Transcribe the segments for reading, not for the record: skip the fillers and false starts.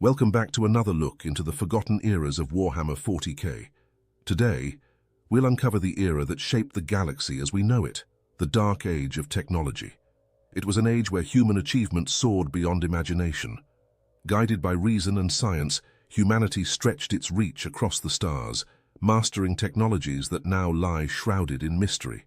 Welcome back to another look into the forgotten eras of Warhammer 40k. Today, we'll uncover the era that shaped the galaxy as we know it, the Dark Age of technology. It was an age where human achievement soared beyond imagination. Guided by reason and science, humanity stretched its reach across the stars, mastering technologies that now lie shrouded in mystery.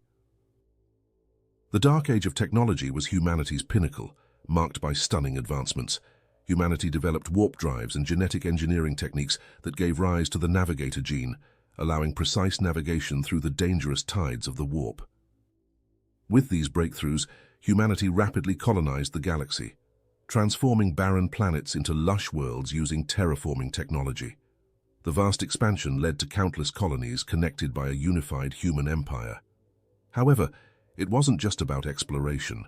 The Dark Age of technology was humanity's pinnacle, marked by stunning advancements. Humanity developed warp drives and genetic engineering techniques that gave rise to the navigator gene, allowing precise navigation through the dangerous tides of the warp. With these breakthroughs, humanity rapidly colonized the galaxy, transforming barren planets into lush worlds using terraforming technology. The vast expansion led to countless colonies connected by a unified human empire. However, it wasn't just about exploration.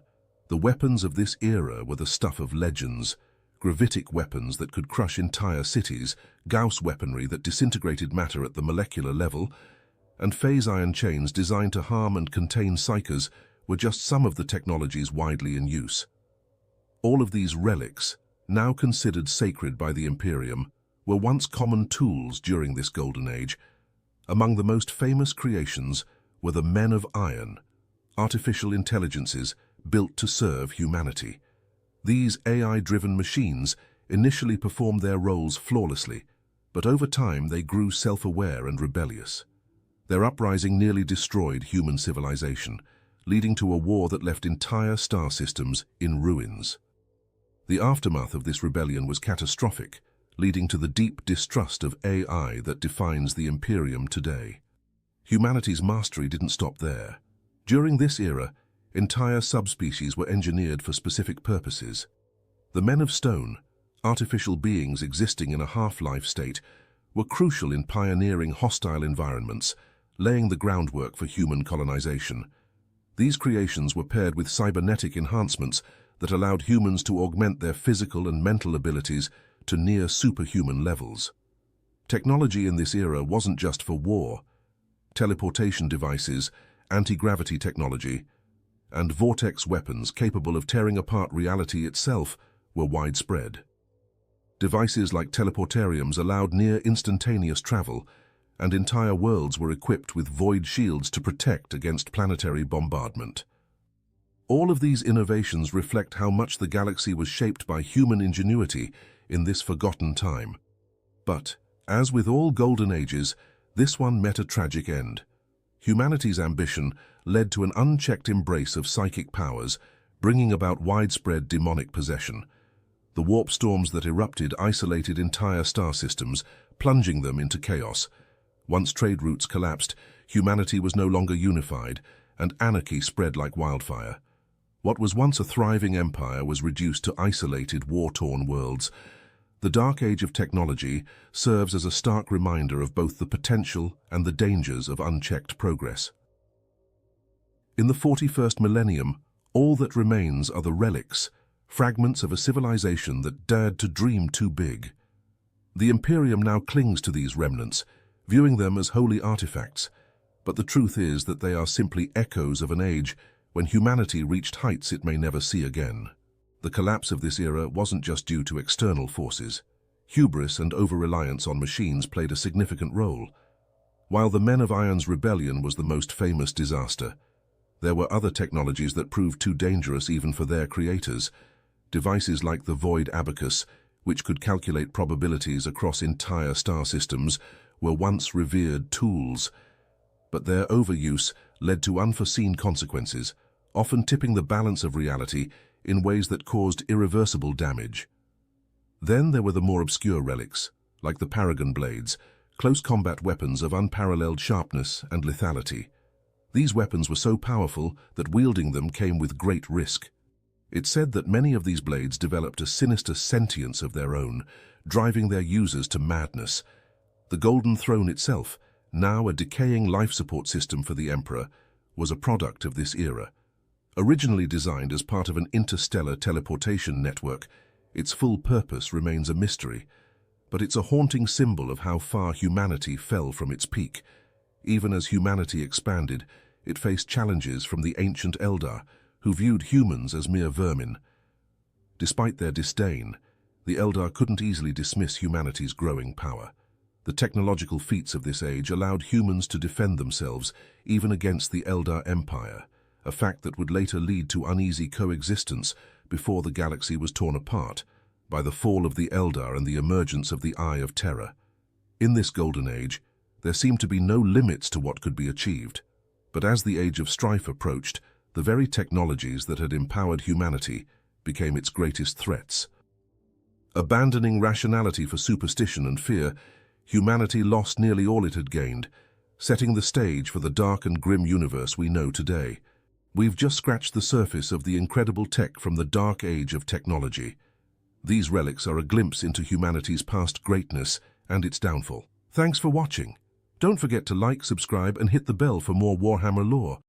The weapons of this era were the stuff of legends: gravitic weapons that could crush entire cities, Gauss weaponry that disintegrated matter at the molecular level, and phase ion chains designed to harm and contain psychers were just some of the technologies widely in use. All of these relics, now considered sacred by the Imperium, were once common tools during this golden age. Among the most famous creations were the Men of Iron, artificial intelligences built to serve humanity. These AI-driven machines initially performed their roles flawlessly, but over time they grew self-aware and rebellious. Their uprising nearly destroyed human civilization, leading to a war that left entire star systems in ruins. The aftermath of this rebellion was catastrophic, leading to the deep distrust of AI that defines the Imperium today. Humanity's mastery didn't stop there. During this era, entire subspecies were engineered for specific purposes. The Men of Stone, artificial beings existing in a half-life state, were crucial in pioneering hostile environments, laying the groundwork for human colonization. These creations were paired with cybernetic enhancements that allowed humans to augment their physical and mental abilities to near superhuman levels. Technology in this era wasn't just for war. Teleportation devices, anti-gravity technology, and vortex weapons capable of tearing apart reality itself were widespread. Devices like teleportariums allowed near-instantaneous travel, and entire worlds were equipped with void shields to protect against planetary bombardment. All of these innovations reflect how much the galaxy was shaped by human ingenuity in this forgotten time. But, as with all golden ages, this one met a tragic end. Humanity's ambition led to an unchecked embrace of psychic powers, bringing about widespread demonic possession. The warp storms that erupted isolated entire star systems, plunging them into chaos. Once trade routes collapsed, humanity was no longer unified, and anarchy spread like wildfire. What was once a thriving empire was reduced to isolated, war-torn worlds. The Dark Age of technology serves as a stark reminder of both the potential and the dangers of unchecked progress. In the 41st millennium, all that remains are the relics, fragments of a civilization that dared to dream too big. The Imperium now clings to these remnants, viewing them as holy artifacts, but the truth is that they are simply echoes of an age when humanity reached heights it may never see again. The collapse of this era wasn't just due to external forces. Hubris and over-reliance on machines played a significant role. While the Men of Iron's rebellion was the most famous disaster, there were other technologies that proved too dangerous even for their creators. Devices like the Void Abacus, which could calculate probabilities across entire star systems, were once revered tools. But their overuse led to unforeseen consequences, often tipping the balance of reality in ways that caused irreversible damage. Then there were the more obscure relics, like the Paragon Blades, close combat weapons of unparalleled sharpness and lethality. These weapons were so powerful that wielding them came with great risk. It's said that many of these blades developed a sinister sentience of their own, driving their users to madness. The Golden Throne itself, now a decaying life support system for the Emperor, was a product of this era. Originally designed as part of an interstellar teleportation network, its full purpose remains a mystery, but it's a haunting symbol of how far humanity fell from its peak. Even as humanity expanded, it faced challenges from the ancient Eldar, who viewed humans as mere vermin. Despite their disdain, the Eldar couldn't easily dismiss humanity's growing power. The technological feats of this age allowed humans to defend themselves even against the Eldar Empire, a fact that would later lead to uneasy coexistence before the galaxy was torn apart by the fall of the Eldar and the emergence of the Eye of Terror. In this golden age, there seemed to be no limits to what could be achieved. But as the Age of Strife approached, the very technologies that had empowered humanity became its greatest threats. Abandoning rationality for superstition and fear, humanity lost nearly all it had gained, setting the stage for the dark and grim universe we know today. We've just scratched the surface of the incredible tech from the dark age of technology. These relics are a glimpse into humanity's past greatness and its downfall. Thanks for watching. Don't forget to like, subscribe, and hit the bell for more Warhammer lore.